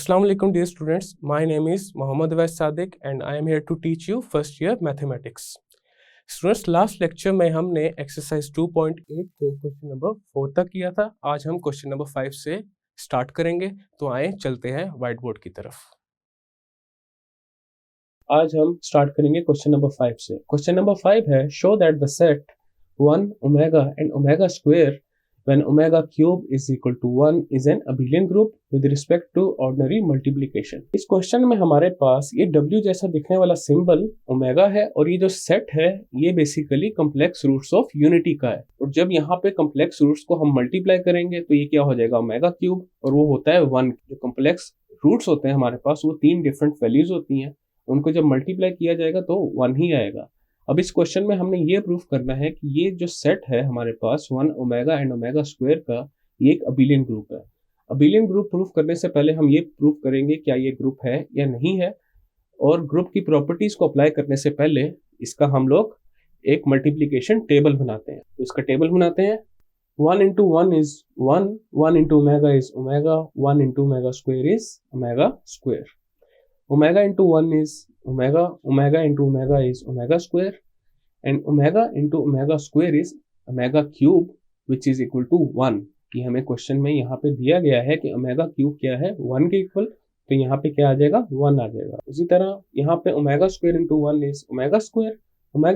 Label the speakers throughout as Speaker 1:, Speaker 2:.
Speaker 1: Assalamu alaikum dear students, my name is Mohammad Awais Sadiq and I am here to teach you first year mathematics. Students, last lecture में हमने exercise 2.8 को question number 4 तक किया था। आज हम question number 5 से start करेंगे, तो आए चलते हैं व्हाइट बोर्ड की तरफ। आज हम स्टार्ट करेंगे क्वेश्चन नंबर 5 से। क्वेश्चन नंबर 5 है, show that the set 1 omega and omega square when omega cube is equal to 1 is an abelian group with respect to ordinary multiplication। इस क्वेश्चन में हमारे पास ये W जैसा दिखने वाला सिंबल ओमेगा है और ये जो सेट है ये basically complex roots of unity का है। और जब यहाँ पे कॉम्प्लेक्स रूट्स को हम मल्टीप्लाई करेंगे तो ये क्या हो जाएगा, ओमेगा क्यूब, और वो होता है 1। जो कॉम्प्लेक्स रूट्स होते हैं हमारे पास वो 3 डिफरेंट वैल्यूज होती हैं, उनको जब मल्टीप्लाई किया जाएगा तो 1 ही आएगा। अब इस क्वेश्चन में हमने ये प्रूफ करना है कि ये जो सेट है हमारे पास 1 ओमेगा एंड ओमेगा स्क्वायर का, ये एक अबिलियन ग्रुप है। अबिलियन ग्रुप प्रूफ करने से पहले हम ये प्रूफ करेंगे क्या ये ग्रुप है या नहीं है, और ग्रुप की प्रॉपर्टीज को अप्लाई करने से पहले इसका हम लोग एक मल्टीप्लीकेशन टेबल बनाते हैं। तो इसका टेबल बनाते हैं। 1 into 1 is 1, 1 into omega is omega, 1 into omega square is omega square. Omega into 1 is omega, omega into omega is omega square, and omega into omega square is omega cube which is equal to 1। कि हमें question में यहाँ पे दिया गया है कि omega cube क्या है, 1 के इक्वल, तो यहाँ पे क्या आ जाएगा, 1 आ जाएगा। उसी तरह यहाँ पे omega square into 1 is omega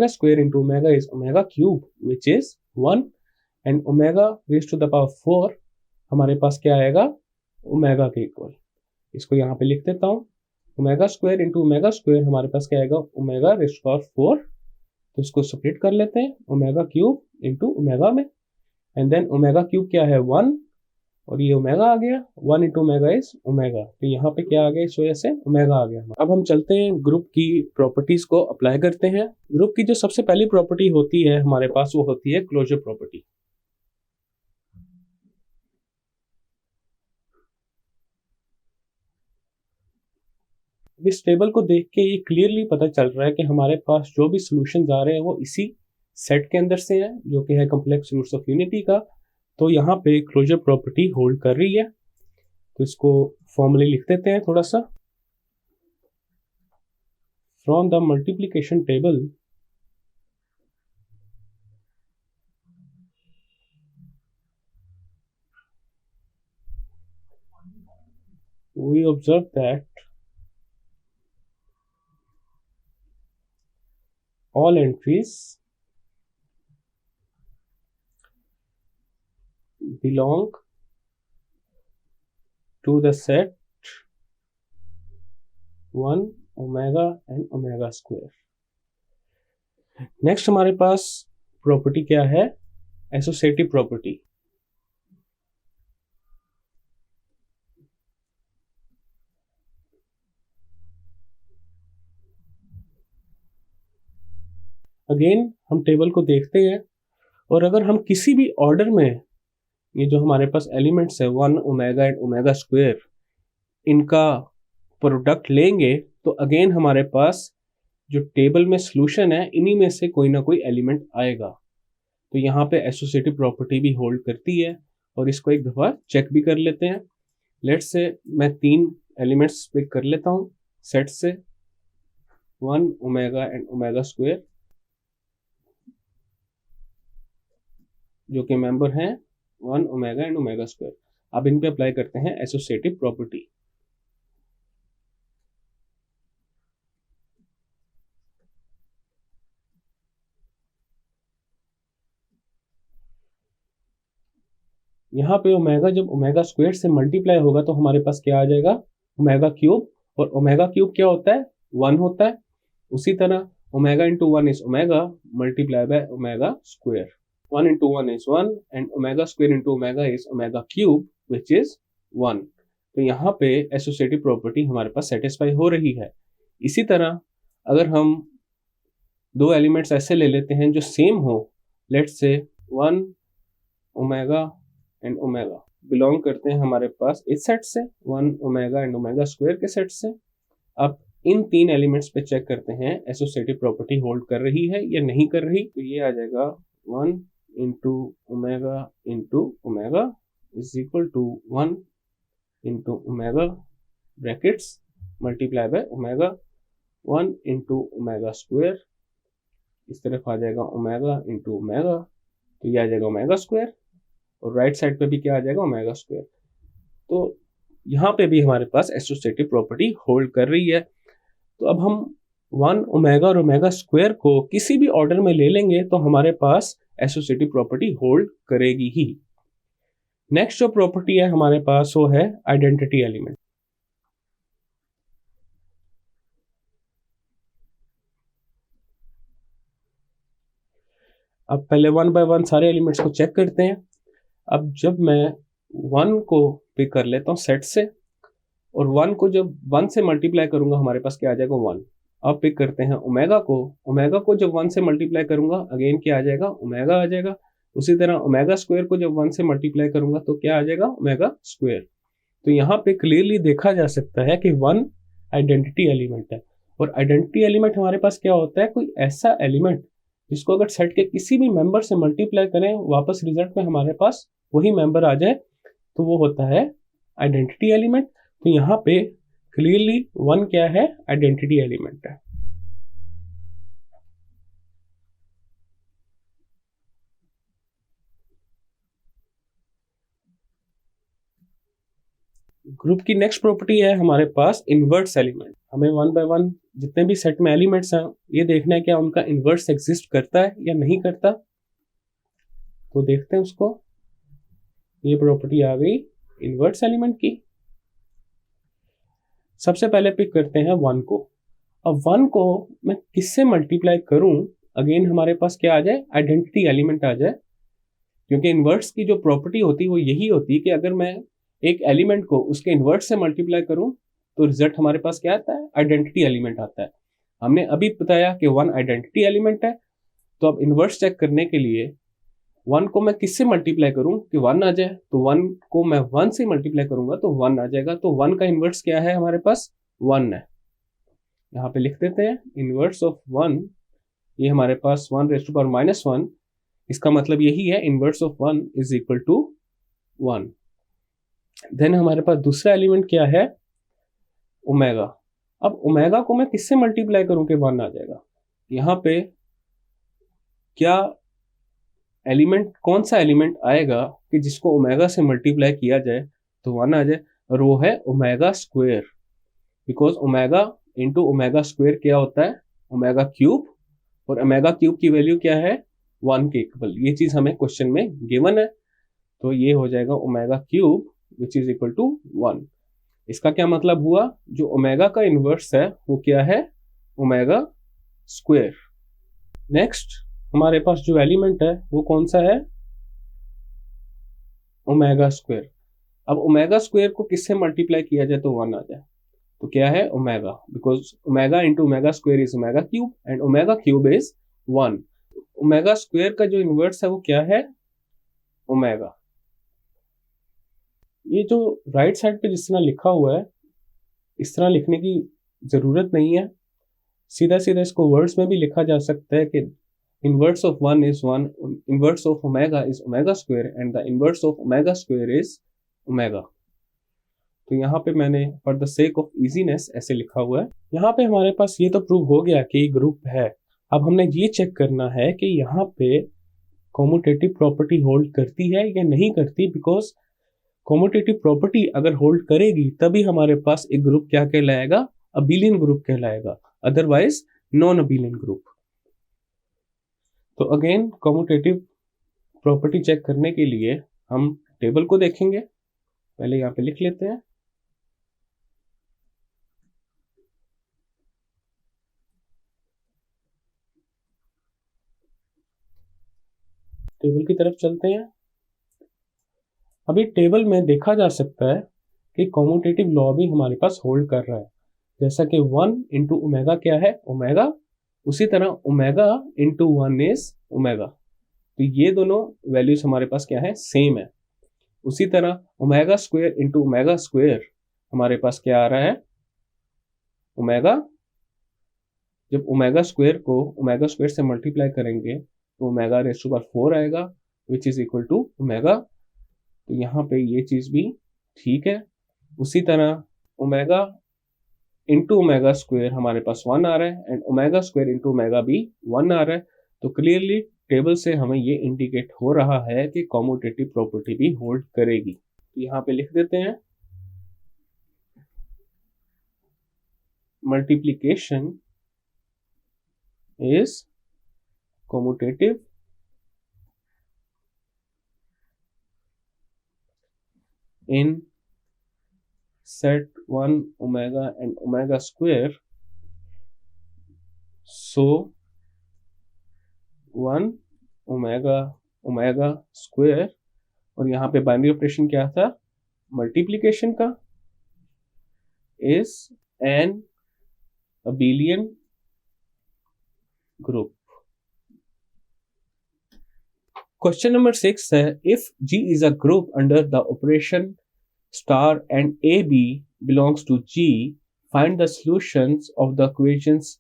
Speaker 1: square into omega is omega cube which is 1, and omega raise to the power 4 हमारे पास क्या आएगा, ओमेगा के इक्वल। इसको यहाँ पे लिख देता हूँ, omega square into omega square हमारे पास क्या आएगा, ओमेगा रेज़ टू पावर 4। तो इसको सेपरेट कर लेते हैं, ओमेगा क्यूब इंटू ओमेगा में, एंड देन ओमेगा क्यूब क्या है 1, और ये ओमेगा आ गया, 1 इंटू ओमेगा इज ओमेगा। तो यहाँ पे क्या आ गया, इस वजह से ओमेगा आ गया। अब हम चलते हैं ग्रुप की प्रॉपर्टीज को अप्लाई करते हैं। ग्रुप की जो सबसे पहली प्रॉपर्टी होती है हमारे पास वो होती है क्लोजर प्रॉपर्टी। इस टेबल को देख के ये क्लियरली पता चल रहा है कि हमारे पास जो भी सॉल्यूशंस आ रहे हैं वो इसी सेट के अंदर से हैं, जो कि है कॉम्प्लेक्स रूट्स ऑफ यूनिटी का। तो यहाँ पे क्लोजर प्रॉपर्टी होल्ड कर रही है। तो इसको फॉर्मली लिख देते हैं थोड़ा सा। From the multiplication table we observe that all entries belong to the set 1 omega and omega square। Next हमारे पास प्रॉपर्टी क्या है, एसोसिएटिव प्रॉपर्टी। अगेन हम टेबल को देखते हैं, और अगर हम किसी भी ऑर्डर में ये जो हमारे पास एलिमेंट्स है 1 ओमेगा एंड ओमेगा स्क्वायर, इनका प्रोडक्ट लेंगे तो अगेन हमारे पास जो टेबल में सॉल्यूशन है इन्हीं में से कोई ना कोई एलिमेंट आएगा। तो यहाँ पे एसोसिएटिव प्रॉपर्टी भी होल्ड करती है, और इसको एक दफ़ा चेक भी कर लेते हैं। लेट्स से मैं 3 एलिमेंट्स पिक कर लेता हूँ सेट से, 1 ओमेगा एंड ओमेगा स्क्वायर, जो कि मेंबर हैं 1 ओमेगा एंड ओमेगा स्क्वायर। अब इन पे अप्लाई करते हैं एसोसिएटिव प्रॉपर्टी। यहाँ पे ओमेगा जब ओमेगा स्क्वायर से मल्टीप्लाई होगा तो हमारे पास क्या आ जाएगा, ओमेगा क्यूब, और ओमेगा क्यूब क्या होता है, 1 होता है। उसी तरह omega into 1 is omega multiply by omega square, 1 into 1 is 1 and omega square into omega is omega cube which is 1। तो यहाँ पे एसोसिएटिव प्रॉपर्टी हमारे पास सेटिस्फाई हो रही है। इसी तरह अगर हम 2 एलिमेंट्स ऐसे ले लेते हैं जो सेम हो, let's say 1 omega and omega belong करते हैं हमारे पास इस सेट से, 1 ओमेगा एंड ओमेगा स्क्वायर के सेट से। अब इन 3 एलिमेंट्स पे चेक करते हैं एसोसिएटिव प्रॉपर्टी होल्ड कर रही है या नहीं कर रही। तो ये आ जाएगा 1 into omega is equal to 1 into omega brackets multiply by omega 1 into omega square, इस तरफ आ जाएगा ओमेगा इंटू ओमेगा, तो ये आ जाएगा ओमेगा स्क्वायर, और राइट साइड पे भी क्या आ जाएगा ओमेगा स्क्वायर। तो यहाँ पे भी हमारे पास एसोसिएटिव प्रॉपर्टी होल्ड कर रही है। तो अब हम 1 ओमेगा और ओमेगा स्क्वायर को किसी भी ऑर्डर में ले लेंगे तो हमारे पास एसोसिएटिव प्रॉपर्टी होल्ड करेगी ही। नेक्स्ट जो प्रॉपर्टी है हमारे पास वो है आइडेंटिटी एलिमेंट। अब पहले 1 बाय 1 सारे एलिमेंट्स को चेक करते हैं। अब जब मैं 1 को पिक कर लेता हूँ सेट से, और 1 को जब 1 से मल्टीप्लाई करूंगा हमारे पास क्या आ जाएगा 1। अब पिक करते हैं ओमेगा को जब 1 से मल्टीप्लाई करूंगा अगेन क्या आ जाएगा ओमेगा आ जाएगा। उसी तरह ओमेगा स्क्वायर को जब 1 से मल्टीप्लाई करूंगा तो क्या आ जाएगा ओमेगा स्क्वायर। तो यहाँ पे क्लियरली देखा जा सकता है कि 1 आइडेंटिटी एलिमेंट है, और आइडेंटिटी एलिमेंट हमारे पास क्या होता है, कोई ऐसा एलिमेंट जिसको अगर सेट के किसी भी मेंबर से मल्टीप्लाई करें वापस रिजल्ट में हमारे पास वही मेंबर आ जाए, तो वो होता है आइडेंटिटी एलिमेंट। तो यहाँ पे क्लियरली 1 क्या है, आइडेंटिटी एलिमेंट है। ग्रुप की नेक्स्ट प्रॉपर्टी है हमारे पास इनवर्स एलिमेंट। हमें 1 बाय 1 जितने भी सेट में एलिमेंट्स हैं ये देखना है क्या उनका इनवर्स एग्जिस्ट करता है या नहीं करता। तो देखते हैं उसको। ये प्रॉपर्टी आ गई इनवर्स एलिमेंट की। सबसे पहले पिक करते हैं 1 को। अब 1 को मैं किससे मल्टीप्लाई करूं, अगेन हमारे पास क्या आ जाए, आइडेंटिटी एलिमेंट आ जाए। क्योंकि इनवर्स की जो प्रॉपर्टी होती है वो यही होती है कि अगर मैं एक एलिमेंट को उसके इनवर्स से मल्टीप्लाई करूं तो रिजल्ट हमारे पास क्या आता है, आइडेंटिटी एलिमेंट आता है। हमने अभी बताया कि 1 आइडेंटिटी एलिमेंट है। तो अब इनवर्स चेक करने के लिए 1 को मैं किससे मल्टीप्लाई करूं कि 1 आ जाए, तो 1 को मैं 1 से मल्टीप्लाई करूंगा तो 1 आ जाएगा। तो 1 का इनवर्स क्या है हमारे पास, 1 है। यहाँ पे लिख देते हैं इनवर्स ऑफ 1, ये हमारे पास 1 रेज़ टू पावर -1। इसका मतलब यही है inverse of 1 is equal to 1। Then हमारे पास दूसरा एलिमेंट क्या है, ओमेगा। अब ओमेगा को मैं किससे मल्टीप्लाई करूं कि 1 आ जाएगा। यहाँ पे क्या एलिमेंट, कौन सा एलिमेंट आएगा कि जिसको ओमेगा से मल्टीप्लाई किया जाए तो 1 आ जाए, और वो है omega square. Because omega into omega square क्या होता है, ओमेगा क्यूब, और ओमेगा क्यूब की वैल्यू क्या है 1 के इक्वल। ये चीज हमें क्वेश्चन में गिवन है, तो ये हो जाएगा omega cube which is equal to 1। इसका क्या मतलब हुआ, जो ओमेगा का इनवर्स है वो क्या है, ओमेगा स्क्वायर। नेक्स्ट हमारे पास जो एलिमेंट है वो कौन सा है, ओमेगा स्क्वायर। अब ओमेगा स्क्वायर को किससे मल्टीप्लाई किया जाए तो 1 आ जाए, तो क्या है omega, because omega into omega square is omega cube and omega cube is 1। Omega square का जो इनवर्स है वो क्या है, ओमेगा। ये जो राइट साइड पे जिस तरह लिखा हुआ है इस तरह लिखने की जरूरत नहीं है, सीधा सीधा इसको वर्ड्स में भी लिखा जा सकता है कि inverse of 1 is 1, inverse of omega is omega square and the inverse of omega square is omega. तो यहाँ पे मैंने for the sake of easiness ऐसे लिखा हुआ है। यहाँ पे हमारे पास ये तो प्रूव हो गया कि ग्रुप है। अब हमने ये चेक करना है कि यहाँ पे कॉम्यूटेटिव प्रॉपर्टी होल्ड करती है या नहीं करती, बिकॉज कॉम्यूटेटिव प्रॉपर्टी अगर होल्ड करेगी तभी हमारे पास एक ग्रुप क्या कहलाएगा, अबिलियन ग्रुप कहलाएगा, अदरवाइज नॉन अबिलियन ग्रुप। तो अगेन कॉम्यूटेटिव प्रॉपर्टी चेक करने के लिए हम टेबल को देखेंगे। पहले यहाँ पे लिख लेते हैं। टेबल की तरफ चलते हैं। अभी टेबल में देखा जा सकता है कि कॉम्यूटेटिव लॉ भी हमारे पास होल्ड कर रहा है। जैसा कि 1 इंटू ओमेगा क्या है, ओमेगा, उसी तरह ओमेगा इंटू 1 इज ओमेगा। तो ये दोनों वैल्यूज हमारे पास क्या है, सेम है। उसी तरह omega square into omega square हमारे पास क्या आ रहा है, ओमेगा। जब ओमेगा स्क्वायर को ओमेगा स्क्वायर से मल्टीप्लाई करेंगे तो ओमेगा रेज़ टू पावर 4 आएगा which is equal to omega. तो यहाँ पे ये चीज भी ठीक है। उसी तरह ओमेगा इंटू ओमेगा स्क्वायर हमारे पास 1 आ रहा है and omega square into omega भी 1 आ रहा है। तो क्लियरली टेबल से हमें ये इंडिकेट हो रहा है कि कॉम्यूटेटिव प्रॉपर्टी भी होल्ड करेगी। तो यहाँ पे लिख देते हैं multiplication is commutative in set 1 omega and omega square, so 1 omega square, और यहाँ पे बाइनरी ऑपरेशन क्या था मल्टीप्लिकेशन का, is an abelian group। Question number 6 है if G is a group under the operation star and AB belongs to G, find the solutions of the equations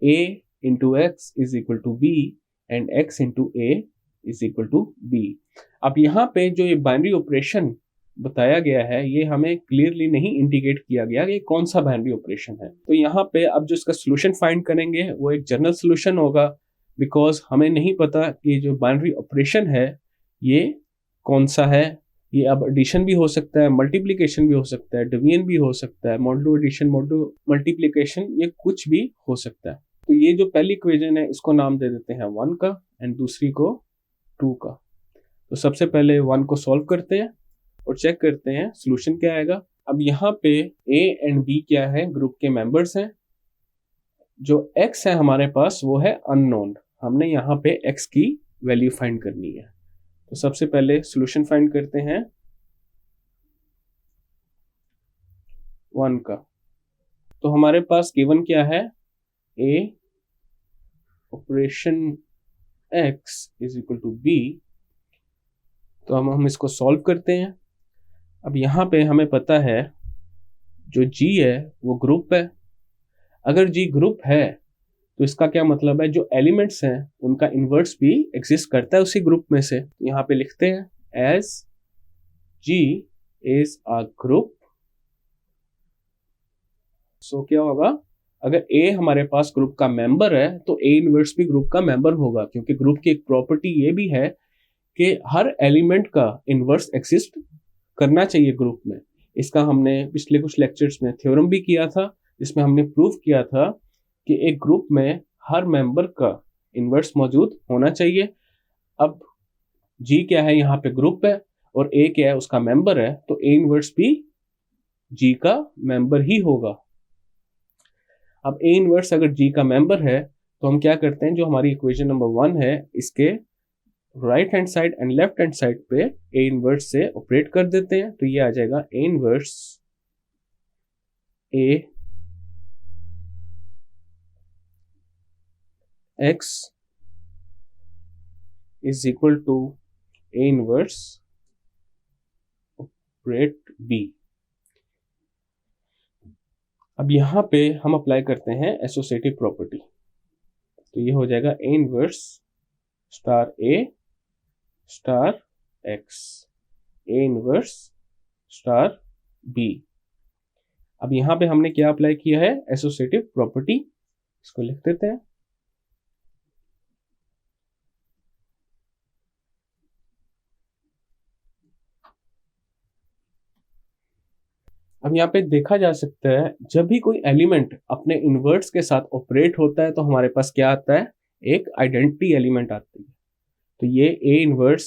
Speaker 1: A into X is equal to B and X into A is equal to B। अब यहाँ पे जो ये binary operation बताया गया है ये हमें क्लियरली नहीं इंडिकेट किया गया कि कौन सा बाइनरी ऑपरेशन है। तो यहाँ पे अब जो इसका सोल्यूशन फाइंड करेंगे वो एक जनरल सोल्यूशन होगा, बिकॉज हमें नहीं पता कि जो बाइनरी ऑपरेशन है ये कौन सा है। ये अब एडिशन भी हो सकता है, मल्टीप्लिकेशन भी हो सकता है, डिवीजन भी हो सकता है, मॉडुलो एडिशन, मॉडुलो मल्टीप्लिकेशन, ये कुछ भी हो सकता है। तो ये जो पहली इक्वेशन है इसको नाम दे देते हैं 1 का एंड दूसरी को 2 का। तो सबसे पहले 1 को सॉल्व करते हैं और चेक करते हैं सॉल्यूशन क्या आएगा। अब यहाँ पे A एंड B क्या है, ग्रुप के मेंबर्स हैं। जो X है हमारे पास वो है अननोन, हमने यहाँ पे X की वैल्यू फाइंड करनी है। तो सबसे पहले सॉल्यूशन फाइंड करते हैं 1 का। तो हमारे पास गिवन क्या है, A operation X is equal to B। तो हम इसको सॉल्व करते हैं। अब यहाँ पे हमें पता है जो G है वो ग्रुप है। अगर G ग्रुप है तो इसका क्या मतलब है, जो एलिमेंट्स हैं उनका इन्वर्स भी एग्जिस्ट करता है उसी ग्रुप में से। तो यहाँ पे लिखते हैं as G is a group, so क्या होगा, अगर A हमारे पास ग्रुप का मेंबर है तो A इन्वर्स भी ग्रुप का मेंबर होगा, क्योंकि ग्रुप की एक प्रॉपर्टी ये भी है कि हर एलिमेंट का इन्वर्स एग्जिस्ट करना चाहिए ग्रुप में। इसका हमने पिछले कुछ लेक्चर्स में थ्योरम भी किया था, जिसमें हमने प्रूव किया था कि एक ग्रुप में हर मेंबर का इन्वर्स मौजूद होना चाहिए। अब G क्या है, यहाँ पे ग्रुप है और A क्या है, उसका मेंबर है, तो A इन्वर्स भी G का मेंबर ही होगा। अब A इन्वर्स अगर G का मेंबर है तो हम क्या करते हैं, जो हमारी इक्वेशन नंबर 1 है इसके right hand side and left hand side पे A इन्वर्स से ऑपरेट कर देते हैं। तो ये आ जाएगा A inverse A X is equal to A inverse operate B। अब यहाँ पे हम अप्लाई करते हैं एसोसिएटिव प्रॉपर्टी। तो ये हो जाएगा A inverse star A star X, A inverse star B। अब यहाँ पे हमने क्या अप्लाई किया है, एसोसिएटिव प्रॉपर्टी। इसको लिख देते हैं। अब यहाँ पे देखा जा सकता है जब भी कोई एलिमेंट अपने इन्वर्स के साथ ऑपरेट होता है तो हमारे पास क्या आता है, एक आइडेंटिटी एलिमेंट आती है। तो ये A इन्वर्स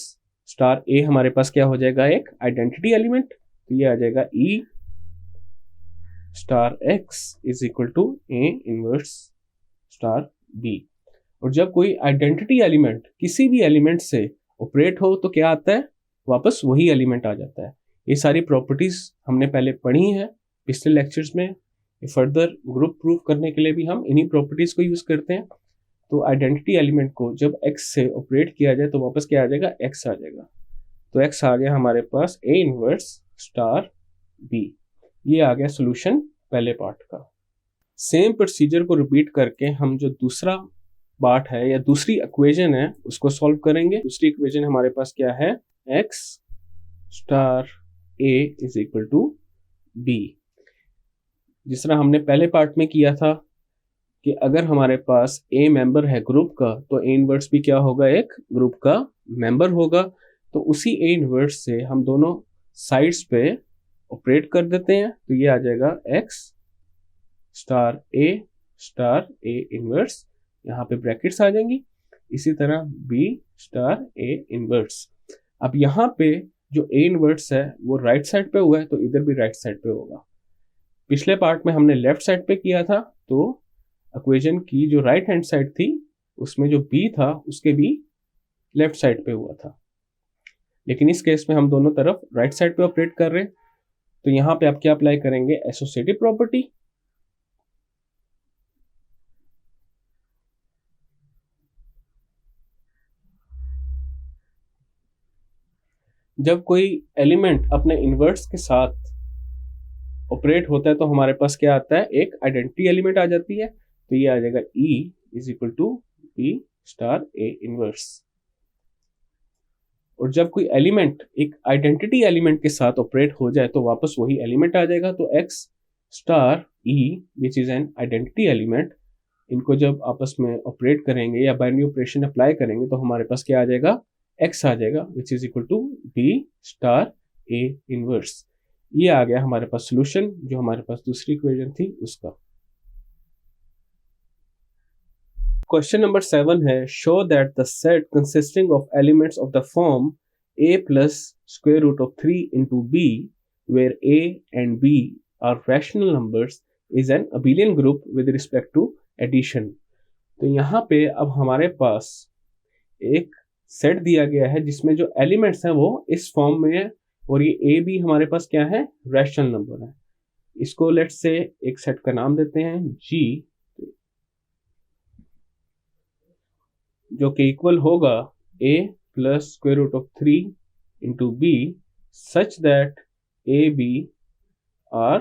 Speaker 1: स्टार A हमारे पास क्या हो जाएगा, एक आइडेंटिटी एलिमेंट। तो ये आ जाएगा E star X is equal to A inverse star B। और जब कोई आइडेंटिटी एलिमेंट किसी भी एलिमेंट से ऑपरेट हो तो क्या आता है, वापस वही एलिमेंट आ जाता है। ये सारी प्रॉपर्टीज हमने पहले पढ़ी हैं पिछले लेक्चर्स में। फर्दर ग्रुप प्रूफ करने के लिए भी हम इन्हीं प्रॉपर्टीज को यूज करते हैं। तो आइडेंटिटी एलिमेंट को जब X से ऑपरेट किया जाए तो वापस क्या आ जाएगा, X आ जाएगा। तो X आ गया हमारे पास A इन्वर्स स्टार B। ये आ गया सोल्यूशन पहले पार्ट का। सेम प्रोसीजर को रिपीट करके हम जो दूसरा पार्ट है या दूसरी इक्वेशन है उसको सॉल्व करेंगे। दूसरी इक्वेशन हमारे पास क्या है, X star A is equal to B। जिस तरह हमने पहले पार्ट में किया था कि अगर हमारे पास ए मेंबर है ग्रुप का तो ए इनवर्स भी क्या होगा, एक ग्रुप का मेंबर होगा। तो उसी ए इनवर्स से हम दोनों साइड्स पे ऑपरेट कर देते हैं, तो ये आ जाएगा एक्स स्टार ए इनवर्स, यहाँ पे ब्रैकेट्स आ जाएंगी। इसी तरह बी स्टार ए इनवर्स। अब यहाँ पे जो ए इनवर्स है वो राइट साइड पे हुआ है, तो इधर भी राइट साइड पे होगा। पिछले पार्ट में हमने लेफ्ट साइड पे किया था, तो इक्वेशन की जो राइट हैंड साइड थी उसमें जो बी था उसके भी लेफ्ट साइड पे हुआ था, लेकिन इस केस में हम दोनों तरफ राइट साइड पे ऑपरेट कर रहे हैं। तो यहाँ पे आप क्या अप्लाई करेंगे, एसोसिएटिव प्रॉपर्टी। जब कोई एलिमेंट अपने इनवर्ट्स के साथ ऑपरेट होता है तो हमारे पास क्या आता है, एक आइडेंटिटी एलिमेंट आ जाती है। तो ये आ जाएगा E is equal to B star A inverse. और जब कोई एलिमेंट एक आइडेंटिटी एलिमेंट के साथ ऑपरेट हो जाए तो वापस वही एलिमेंट आ जाएगा। तो x star E which is an identity element, इनको जब आपस में ऑपरेट करेंगे या बाइनरी ऑपरेशन अप्लाई करेंगे तो हमारे पास क्या आ जाएगा, एक्स आ जाएगा which is equal to B star A inverse. ये आ गया हमारे पास सोल्यूशन, जो हमारे पास दूसरी इक्वेशन थी उसका। क्वेश्चन नंबर 7 है, show that the set consisting of elements of the form a plus square root of 3 into b where a and b are rational numbers is an abelian group with respect to addition। तो यहाँ पे अब हमारे पास एक set दिया गया है जिसमें जो एलिमेंट्स हैं वो इस फॉर्म में है, और ये ए बी हमारे पास क्या है, रैशनल नंबर है। इसको लेट्स से एक सेट का नाम देते हैं जी, जो कि इक्वल होगा a plus square root of 3 into B such that A B are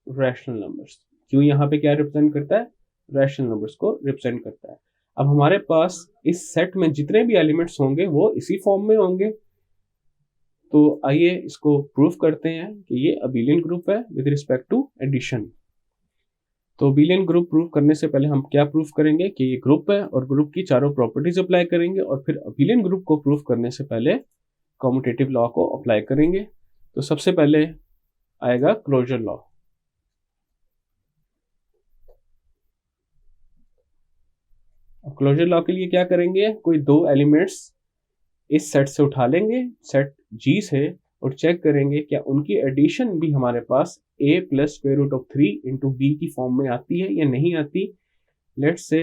Speaker 1: rational numbers. क्यों यहाँ पे क्या रिप्रेजेंट करता है, रैशनल नंबर्स को रिप्रेजेंट करता है। अब हमारे पास इस सेट में जितने भी एलिमेंट्स होंगे वो इसी फॉर्म में होंगे। तो आइए इसको प्रूफ करते हैं कि ये अबेलियन ग्रुप है विद रिस्पेक्ट टू एडिशन। तो अबेलियन ग्रुप प्रूफ करने से पहले हम क्या प्रूफ करेंगे कि ये ग्रुप है, और ग्रुप की चारों प्रॉपर्टीज अप्लाई करेंगे, और फिर अबेलियन ग्रुप को प्रूफ करने से पहले कम्यूटेटिव लॉ को अप्लाई करेंगे। तो सबसे पहले आएगा क्लोजर लॉ। क्लोजर लॉ के लिए क्या करेंगे, कोई दो एलिमेंट्स इस सेट से उठा लेंगे, सेट जी से, और चेक करेंगे क्या उनकी एडिशन भी हमारे पास a plus square root of 3 into B की फॉर्म में आती है या नहीं आती। लेट्स से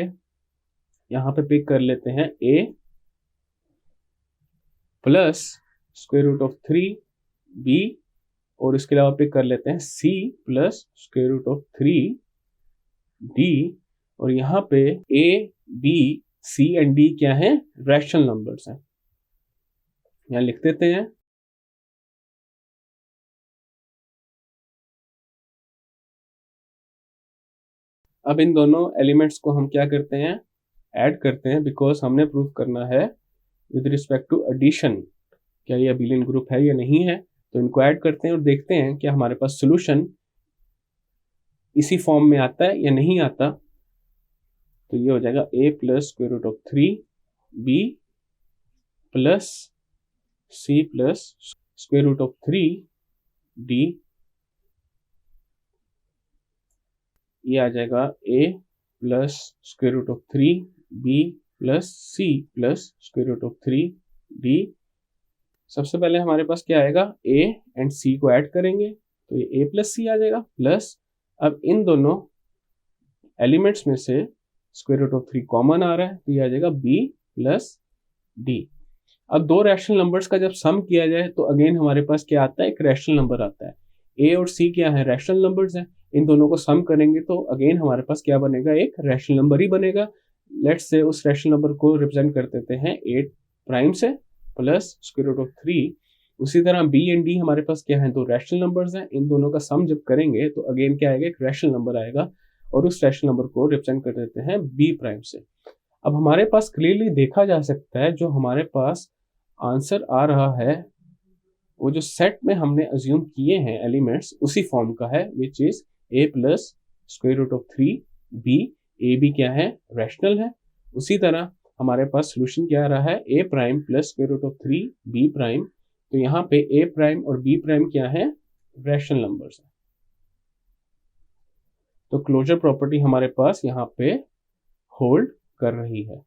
Speaker 1: यहाँ पे पिक कर लेते हैं a plus square root of 3 b, और इसके अलावा पिक कर लेते हैं c plus square root of 3 d, और यहाँ पे a b c and d क्या है, रैशनल नंबर्स हैं। यहाँ लिख देते हैं। अब इन दोनों एलिमेंट्स को हम क्या करते हैं, ऐड करते हैं, बिकॉज हमने प्रूफ करना है विद रिस्पेक्ट टू एडिशन क्या ये अबेलियन ग्रुप है या नहीं है। तो इनको ऐड करते हैं और देखते हैं कि हमारे पास सोल्यूशन इसी फॉर्म में आता है या नहीं आता। तो ये हो जाएगा a plus square root of 3 b plus c plus square root of 3 d, ये आ जाएगा a plus square root of 3 b plus c plus square root of 3 d। सबसे पहले हमारे पास क्या आएगा, a एंड c को ऐड करेंगे तो ये a प्लस c आ जाएगा, प्लस अब इन दोनों एलिमेंट्स में से स्क्वायर रूट ऑफ 3 कॉमन आ रहा है तो ये आ जाएगा b प्लस d। अब दो रैशनल नंबर्स का जब सम किया जाए तो अगेन हमारे पास क्या आता है, एक रैशनल नंबर आता है। a और c क्या है, रैशनल नंबर्स हैं, इन दोनों को सम करेंगे तो अगेन हमारे पास क्या बनेगा, एक रैशनल नंबर ही बनेगा। लेट्स से उस रैशनल नंबर को रिप्रेजेंट कर देते हैं 8 प्राइम से प्लस स्क्वायर रूट ऑफ 3। उसी तरह b एंड d हमारे पास क्या है, दो रैशनल नंबर्स हैं, इन दोनों का सम जब करेंगे तो अगेन क्या आएगा, एक रैशनल नंबर आएगा, और उस रैशनल नंबर को रिप्रेजेंट कर देते हैं b प्राइम से। अब हमारे पास क्लियरली देखा जा सकता है जो हमारे पास आंसर आ रहा है वो जो सेट में हमने अज्यूम किए हैं एलिमेंट्स उसी फॉर्म का है, which is A plus square root of 3b, A भी क्या है, रैशनल है। उसी तरह हमारे पास सोल्यूशन क्या आ रहा है, A prime plus square root of 3b prime. तो यहाँ पे ए प्राइम और बी प्राइम क्या है, रैशनल नंबर्स है। तो क्लोजर प्रॉपर्टी हमारे पास यहाँ पे होल्ड कर रही है।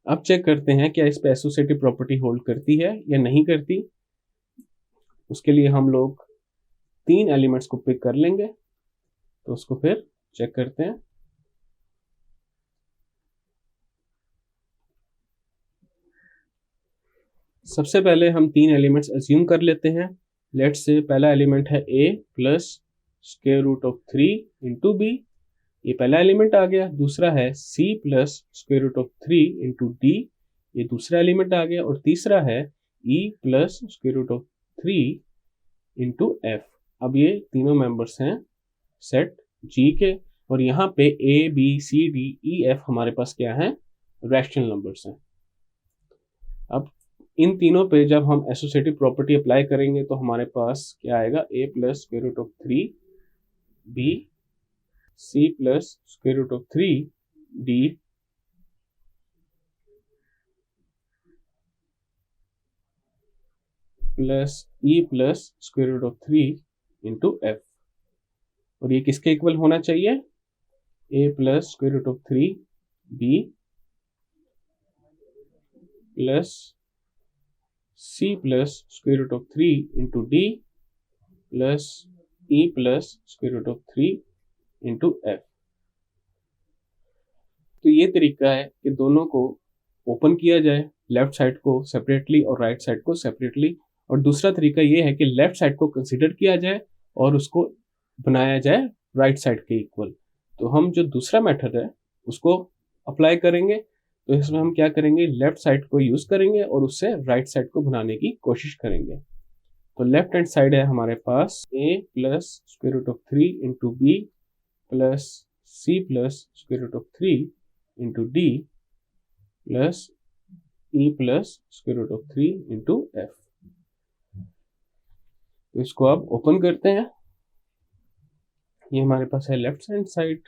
Speaker 1: अब चेक करते हैं क्या इस पे एसोसिएटिव प्रॉपर्टी होल्ड करती है या नहीं करती। उसके लिए हम लोग 3 एलिमेंट्स को पिक कर लेंगे, तो उसको फिर चेक करते हैं। सबसे पहले हम 3 एलिमेंट्स अज्यूम कर लेते हैं। लेट्स से पहला एलिमेंट है a plus square root of 3 into B, ये पहला एलिमेंट आ गया। दूसरा है c plus square root of 3 into D, ये दूसरा एलिमेंट आ गया। और तीसरा है e plus square root of 3 into F. अब ये तीनों मेंबर्स हैं सेट G के, और यहाँ पे a b c d e f हमारे पास क्या है, रैशनल नंबर्स हैं। अब इन तीनों पे जब हम एसोसिएटिव प्रॉपर्टी अप्लाई करेंगे तो हमारे पास क्या आएगा, a plus square root of 3b, c plus square root of 3d, plus e plus square root of 3 into F. और ये किसके इक्वल होना चाहिए, a plus square root of 3b plus c plus square root of 3 into D plus e plus square root of 3 into F. तो ये तरीका है कि दोनों को ओपन किया जाए, लेफ्ट साइड को सेपरेटली और राइट साइड को सेपरेटली। और दूसरा तरीका ये है कि लेफ्ट साइड को कंसिडर किया जाए और उसको बनाया जाए राइट साइड के इक्वल। तो हम जो दूसरा मेथड है उसको अप्लाई करेंगे। तो इसमें हम क्या करेंगे, लेफ्ट साइड को यूज करेंगे और उससे राइट साइड को बनाने की कोशिश करेंगे। तो लेफ्ट हैंड साइड है हमारे पास a plus square root of 3 into B plus c plus square root of 3 into D plus e plus square root of 3 into F. तो इसको अब ओपन करते हैं। ये हमारे पास है लेफ्ट हैंड साइड।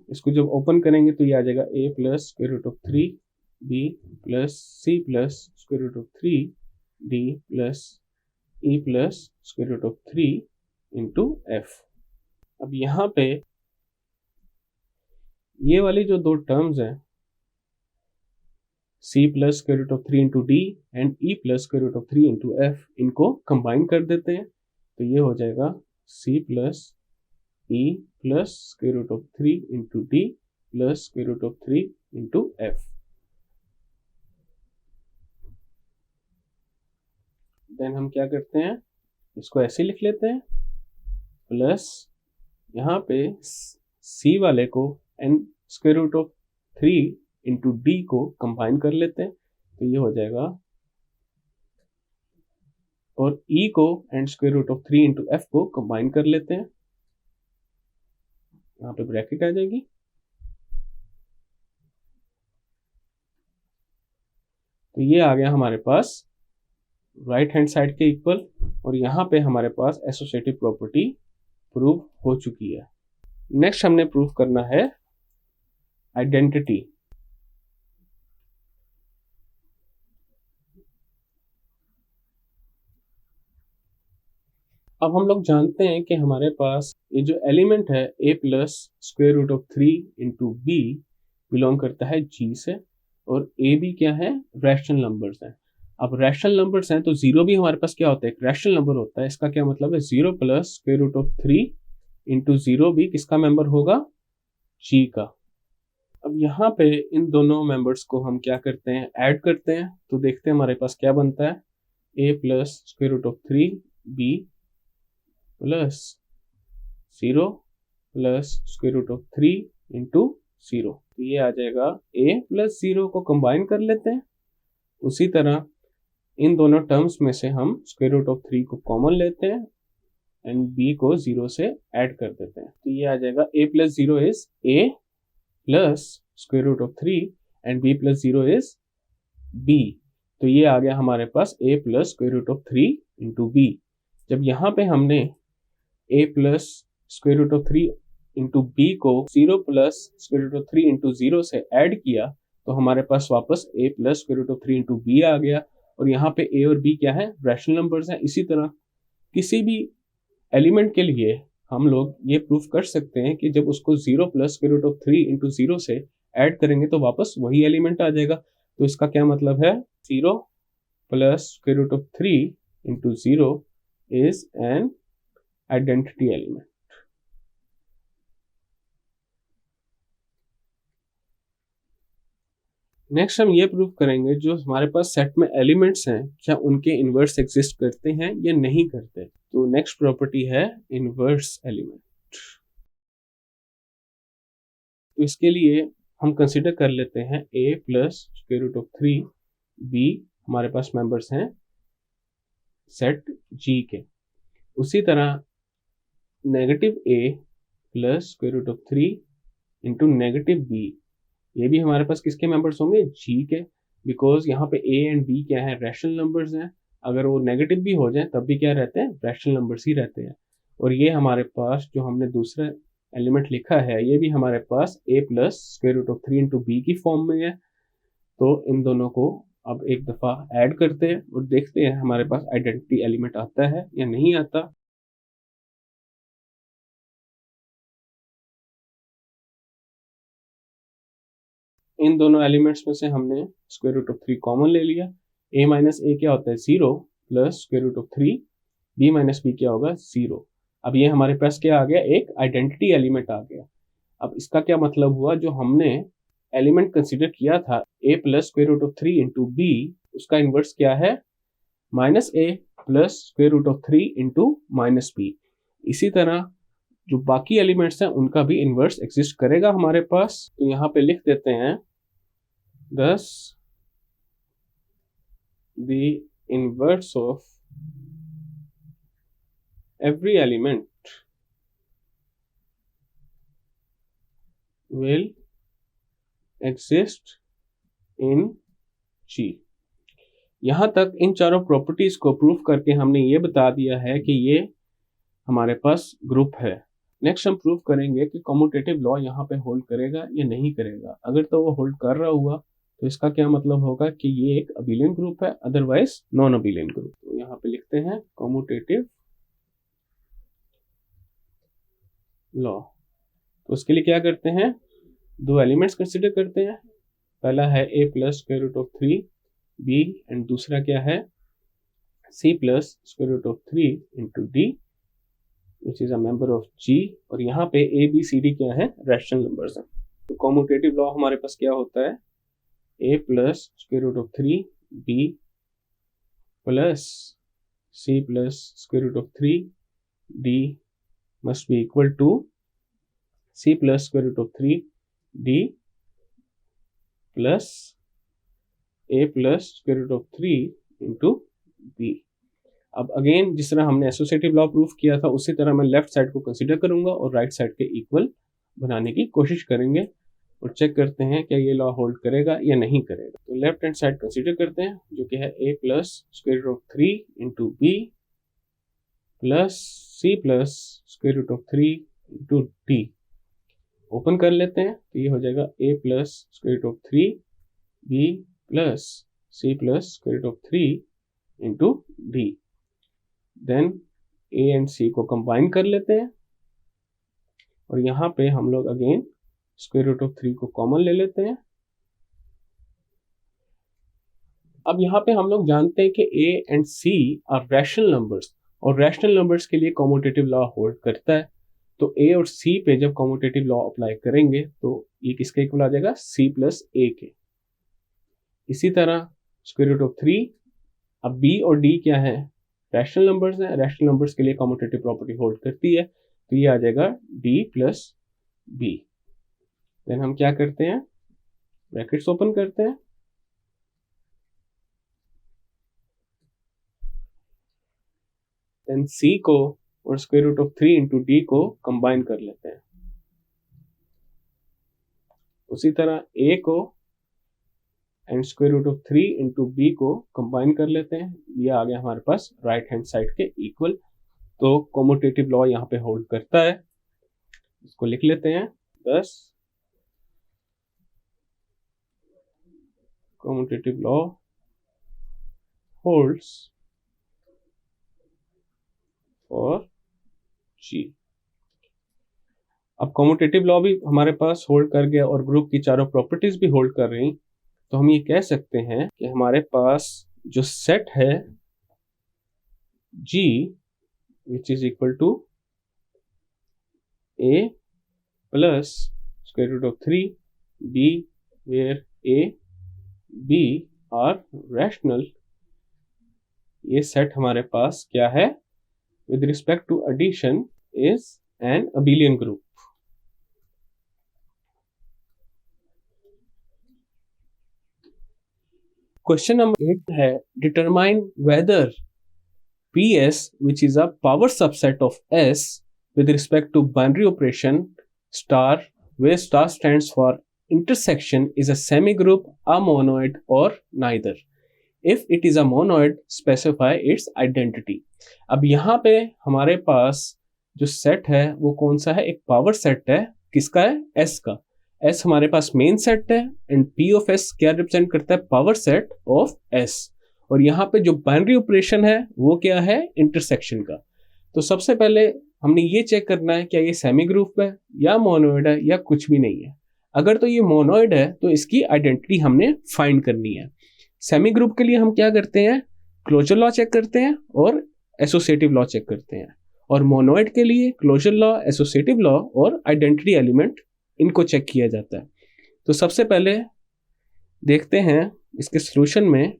Speaker 1: इसको जब ओपन करेंगे तो ये आ जाएगा a plus square root of 3b plus c plus square root of 3d plus e plus square root of 3 into F. अब यहाँ पे ये वाली जो दो टर्म्स हैं c plus square root of 3 into D and e plus square root of 3 into F, इनको combine कर देते हैं। तो ये हो जाएगा c plus e plus square root of 3 into D plus square root of 3 into F. Then हम क्या करते हैं, इसको ऐसे लिख लेते हैं, प्लस यहाँ पे c वाले को and square root of 3 into D को कंबाइन कर लेते हैं। तो ये हो जाएगा, और e को and square root of 3 into F को कंबाइन कर लेते हैं। यहाँ पे ब्रैकेट आ जाएगी। तो ये आ गया हमारे पास राइट हैंड साइड के इक्वल, और यहाँ पे हमारे पास एसोसिएटिव प्रॉपर्टी प्रूव हो चुकी है। नेक्स्ट हमने प्रूव करना है आइडेंटिटी। अब हम लोग जानते हैं कि हमारे पास ये जो एलिमेंट है a plus square root of 3 into B belong करता है G से, और a भी क्या है, रैशनल नंबर्स हैं। अब रैशनल नंबर्स हैं तो जीरो भी हमारे पास क्या होता है, एक रैशनल नंबर होता है। इसका क्या मतलब है, 0 plus square root of 3 into 0 भी किसका मेंबर होगा, G का। अब यहाँ पे इन दोनों मेंबर्स को हम क्या करते हैं, ऐड करते हैं। तो देखते हैं हमारे पास क्या बनता है, a plus square root of 3b plus 0 plus square root of 3 into 0। तो ये आ जाएगा, a प्लस 0 को कंबाइन कर लेते हैं। उसी तरह इन दोनों टर्म्स में से हम स्क्वायर रूट ऑफ 3 को कॉमन लेते हैं एंड b को 0 से ऐड कर देते हैं। तो ये आ जाएगा, a plus 0 is a plus square root of 3 and b plus 0 is b। तो ये आ गया हमारे पास a plus square root of 3 into b। जब यहाँ पे हमने a plus square root of 3 into B को 0 plus square root of 3 into 0 से ऐड किया तो हमारे पास वापस a plus square root of 3 into B आ गया, और यहाँ पे a और b क्या है, रैशनल नंबर्स हैं। इसी तरह किसी भी एलिमेंट के लिए हम लोग ये प्रूफ कर सकते हैं कि जब उसको 0 plus square root of 3 into 0 से ऐड करेंगे तो वापस वही एलिमेंट आ जाएगा। तो इसका क्या मतलब है, 0 plus square root of 3 into 0 is an identity element. Next हम ये प्रूव करेंगे जो हमारे पास सेट में एलिमेंट्स हैं क्या उनके इनवर्स एग्जिस्ट करते हैं या नहीं करते। तो नेक्स्ट प्रॉपर्टी है इनवर्स एलिमेंट। तो इसके लिए हम कंसिडर कर लेते हैं a plus square root of 3 b हमारे पास मेंबर्स हैं सेट G के। उसी तरह negative a plus square root of 3 into negative b, ये भी हमारे पास किसके मेंबर्स होंगे, G के, बिकॉज यहाँ पे a एंड b क्या है, रैशनल नंबर्स हैं। अगर वो नेगेटिव भी हो जाए तब भी क्या रहते हैं, रैशनल नंबर्स ही रहते हैं। और ये हमारे पास जो हमने दूसरा एलिमेंट लिखा है ये भी हमारे पास a plus square root of 3 into B की फॉर्म में है। तो इन दोनों को अब एक दफ़ा ऐड करते हैं और देखते हैं हमारे पास आइडेंटिटी एलिमेंट आता है या नहीं आता। इन दोनों एलिमेंट्स में से हमने स्क्वायर रूट ऑफ 3 कॉमन ले लिया। a माइनस ए क्या होता है, 0 plus square root of 3 b minus B क्या होगा, 0। अब ये हमारे पास क्या आ गया, एक आइडेंटिटी एलिमेंट आ गया। अब इसका क्या मतलब हुआ, जो हमने एलिमेंट कंसिडर किया था a plus square root of 3 into B, उसका इन्वर्स क्या है, minus a plus square root of 3 into minus B. इसी तरह जो बाकी एलिमेंट्स हैं उनका भी इन्वर्स एग्जिस्ट करेगा हमारे पास। तो यहाँ पे लिख देते हैं thus the inverse of every element will exist in G। यहां तक इन चारों प्रॉपर्टीज को प्रूफ करके हमने ये बता दिया है कि ये हमारे पास ग्रुप है। नेक्स्ट हम प्रूफ करेंगे कि कम्यूटेटिव लॉ यहाँ पे होल्ड करेगा या नहीं करेगा। अगर तो वो होल्ड कर रहा हुआ तो इसका क्या मतलब होगा कि ये एक अबिलियन ग्रुप है, अदरवाइज नॉन अबिलियन ग्रुप। तो यहाँ पे लिखते हैं कम्यूटेटिव लॉ। तो उसके लिए क्या करते हैं, दो एलिमेंट्स कंसिडर करते हैं। पहला है a plus square root of 3 b and दूसरा क्या है, c plus square root of 3 into d which is a member of G। और यहाँ पे a b c d क्या है, रैशनल नंबर्स हैं। तो कम्यूटेटिव लॉ हमारे पास क्या होता है, a plus square root of 3 b plus c plus square root of 3 d must be equal to c plus square root of 3 d plus a plus square root of 3 into b। अब again जिस तरह हमने associative law proof किया था उसी तरह मैं left side को कंसिडर करूंगा और राइट साइड के इक्वल बनाने की कोशिश करेंगे और चेक करते हैं क्या ये लॉ होल्ड करेगा या नहीं करेगा। तो लेफ्ट हैंड साइड कंसिडर करते हैं जो कि है a plus square root of 3 into B plus c plus square root of 3 into d। Open कर लेते हैं तो ये हो जाएगा a plus square root of 3 b plus c plus square root of 3 into d। Then a and c को combine कर लेते हैं और यहाँ पे हम लोग अगेन स्क्वायर रूट ऑफ 3 को कॉमन ले लेते हैं। अब यहाँ पे हम लोग जानते हैं कि a and c are rational numbers और रैशनल नंबर्स के लिए कम्यूटेटिव लॉ होल्ड करता है। तो a और c पे जब कम्यूटेटिव लॉ अप्लाई करेंगे तो ये किसके इक्वल आ जाएगा, c प्लस a के। इसी तरह स्क्वायर रूट ऑफ 3, अब b और d क्या है, रैशनल नंबर्स हैं, रैशनल नंबर्स के लिए कम्यूटेटिव प्रॉपर्टी होल्ड करती है। तो ये आ जाएगा d प्लस b। देन हम क्या करते हैं, ब्रैकेट्स ओपन करते हैं, देन c को और square root of 3 into d को कंबाइन कर लेते हैं। उसी तरह a को and square root of 3 into B को कंबाइन कर लेते हैं। ये आ गया हमारे पास राइट हैंड साइड के इक्वल। तो कॉम्यूटेटिव लॉ यहाँ पे होल्ड करता है। इसको लिख लेते हैं, thus commutative law holds for G। अब कॉम्यूटेटिव लॉ भी हमारे पास होल्ड कर गया और ग्रुप की चारों प्रॉपर्टीज भी होल्ड कर रही, तो हम ये कह सकते हैं कि हमारे पास जो सेट है G which is equal to A plus square root of 3B where A, B are rational, ये सेट हमारे पास क्या है with respect to addition is an abelian group। Question number 8 है determine whether PS which is a power subset of S with respect to binary operation star where star stands for intersection is a semigroup, a monoid or neither। If it is a monoid, specify its identity। अब यहाँ पे हमारे पास जो set है वो कौन सा है, एक पावर सेट है, किसका है, S का। S हमारे पास मेन सेट है एंड P ऑफ S क्या रिप्रेजेंट करता है, पावर सेट ऑफ S। और यहाँ पे जो बाइनरी ऑपरेशन है वो क्या है, इंटरसेक्शन का। तो सबसे पहले हमने ये चेक करना है क्या ये सेमी ग्रुप है या मोनोइड है या कुछ भी नहीं है। अगर तो ये मोनोइड है तो इसकी आइडेंटिटी हमने फाइंड करनी है। सेमी ग्रुप के लिए हम क्या करते हैं, क्लोजर लॉ चेक करते हैं और एसोसिएटिव लॉ चेक करते हैं, और मोनोइड के लिए क्लोजर लॉ, एसोसिएटिव लॉ और आइडेंटिटी एलिमेंट, इनको चेक किया जाता है। तो सबसे पहले देखते हैं इसके सॉल्यूशन में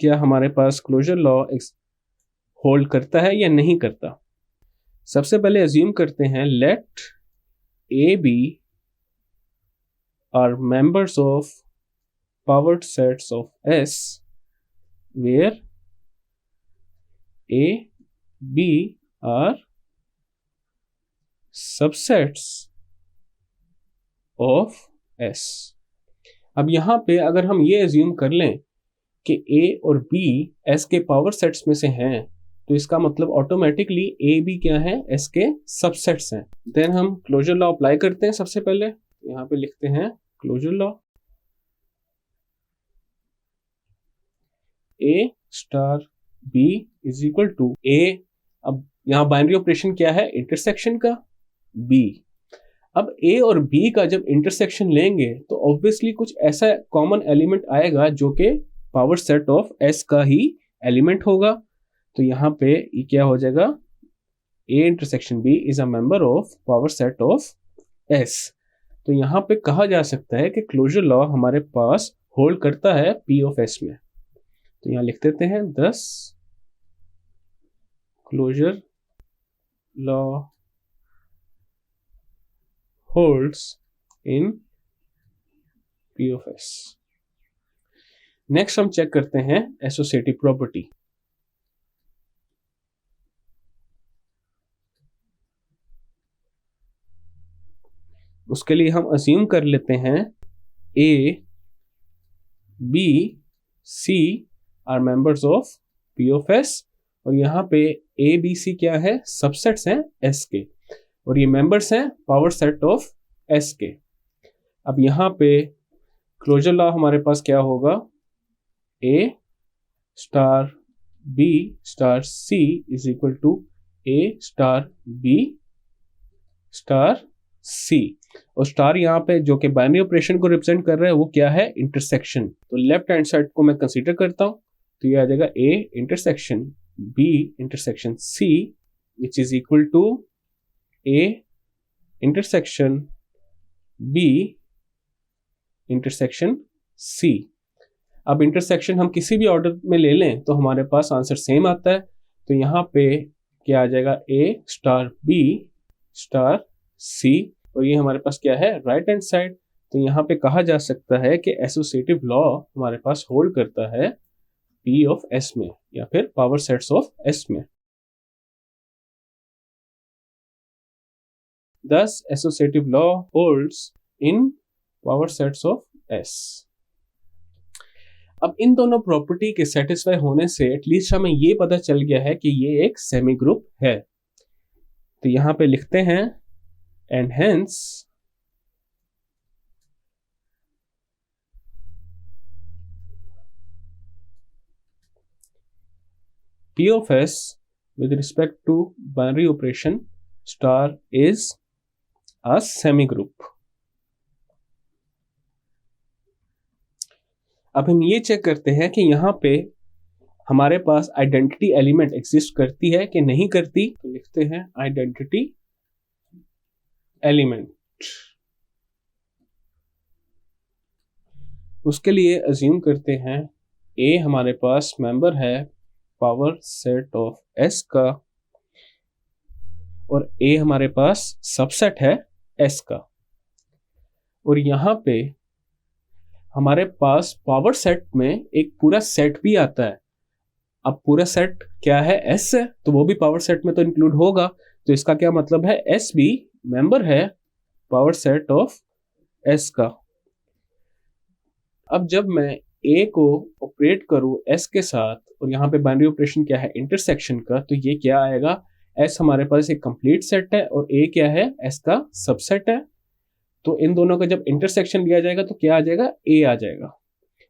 Speaker 1: क्या हमारे पास क्लोजर लॉ होल्ड करता है या नहीं करता। सबसे पहले अज्यूम करते हैं let A B are members of powered sets of S where A, B are subsets of S। अब यहां पे अगर हम ये अज्यूम कर लें कि A और B S के पावर सेट्स में से हैं, तो इसका मतलब ऑटोमेटिकली A, B क्या है, S के सबसेट्स हैं। देन हम क्लोजर लॉ अप्लाई करते हैं। सबसे पहले यहां पे लिखते हैं closure law, A star B is equal to A। अब यहाँ बाइनरी ऑपरेशन क्या है, इंटरसेक्शन का B। अब A और B का जब इंटरसेक्शन लेंगे तो ऑब्वियसली कुछ ऐसा कॉमन एलिमेंट आएगा जो कि पावर सेट ऑफ S का ही एलिमेंट होगा। तो यहाँ पे ये क्या हो जाएगा, A intersection B is a member of power set of S। तो यहाँ पे कहा जा सकता है कि क्लोजर लॉ हमारे पास होल्ड करता है P ऑफ S में। तो यहां लिख देते हैं thus closure law holds in P of S। Next हम चेक करते हैं एसोसिएटिव प्रॉपर्टी। उसके लिए हम अज्यूम कर लेते हैं A, B, C are members of P of S, और यहाँ पे A, B, C क्या है, सबसेट्स हैं S के, और ये मेंबर्स हैं पावर सेट ऑफ S के। अब यहाँ पे क्लोजर लॉ हमारे पास क्या होगा, A star B star C is equal to A star B star C, और स्टार यहाँ पे जो कि बाइनरी ऑपरेशन को रिप्रेजेंट कर रहा है वो क्या है, इंटरसेक्शन। तो लेफ्ट हैंड साइड को मैं कंसीडर करता हूँ, तो ये आ जाएगा A intersection B intersection C which is equal to A intersection B intersection C। अब इंटरसेक्शन हम किसी भी ऑर्डर में ले लें तो हमारे पास आंसर सेम आता है। तो यहाँ पे क्या आ जाएगा, A star B star C, और ये हमारे पास क्या है, राइट हैंड साइड। तो यहाँ पे कहा जा सकता है कि एसोसिएटिव लॉ हमारे पास होल्ड करता है P ऑफ S में या फिर पावर सेट्स ऑफ S में। Thus associative law holds in power sets of S। अब इन दोनों प्रॉपर्टी के सेटिस्फाई होने से एटलीस्ट हमें ये पता चल गया है कि ये एक सेमी ग्रुप है। तो यहाँ पे लिखते हैं and hence P of S with respect to binary operation star is a semi-group. अब हम ये चेक करते हैं कि यहाँ पे हमारे पास आइडेंटिटी एलिमेंट एग्जिस्ट करती है कि नहीं करती, तो लिखते हैं आइडेंटिटी एलिमेंट। उसके लिए अज्यूम करते हैं ए हमारे पास मेंबर है पावर सेट ऑफ एस का और ए हमारे पास सबसेट है एस का, और यहाँ पे हमारे पास पावर सेट में एक पूरा सेट भी आता है। अब पूरा सेट क्या है, एस है, तो वो भी पावर सेट में तो इंक्लूड होगा। तो इसका क्या मतलब है, एस भी मेंबर है पावर सेट ऑफ एस का। अब जब मैं ए को ऑपरेट करूं एस के साथ, और यहाँ पे बाइनरी ऑपरेशन क्या है, इंटरसेक्शन का, तो ये क्या आएगा, एस हमारे पास एक कंप्लीट सेट है और ए क्या है, एस का सबसेट है। तो इन दोनों का जब इंटरसेक्शन लिया जाएगा तो क्या आ जाएगा, ए आ जाएगा।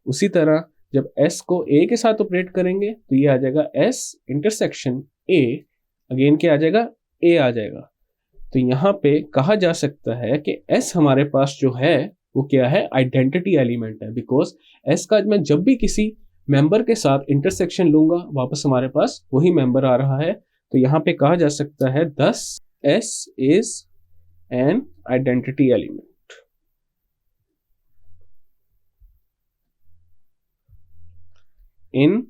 Speaker 1: उसी तरह जब एस को ए के साथ ऑपरेट करेंगे तो ये आ जाएगा एस इंटरसेक्शन ए, अगेन क्या आ जाएगा, ए आ जाएगा। तो यहाँ पे कहा जा सकता है कि एस हमारे पास जो है वो क्या है, आइडेंटिटी एलिमेंट है, बिकॉज एस का मैं जब भी किसी मेंबर के साथ इंटरसेक्शन लूंगा वापस हमारे पास वही मेंबर आ रहा है। तो यहाँ पे कहा जा सकता है दस S is an identity element. In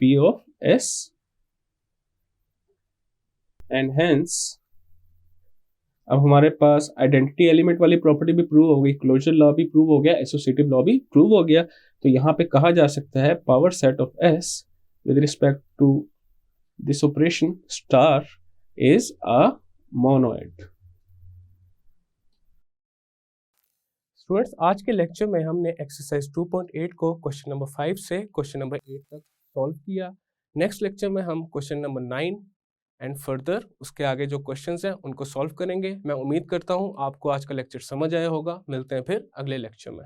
Speaker 1: P of S and hence अब हमारे पास आइडेंटिटी एलिमेंट वाली प्रॉपर्टी भी प्रूव हो गई, क्लोजर लॉ भी प्रूव हो गया, एसोसिएटिव लॉ भी प्रूव हो गया। तो यहाँ पे कहा जा सकता है power set of S with respect to this operation star is a monoid. Students, आज के लेक्चर में हमने एक्सरसाइज 2.8 को क्वेश्चन नंबर 5 से क्वेश्चन नंबर 8 तक सॉल्व किया। नेक्स्ट लेक्चर में हम क्वेश्चन नंबर 9 एंड फर्दर उसके आगे जो क्वेश्चंस हैं उनको सॉल्व करेंगे। मैं उम्मीद करता हूं आपको आज का लेक्चर समझ आया होगा। मिलते हैं फिर अगले लेक्चर में।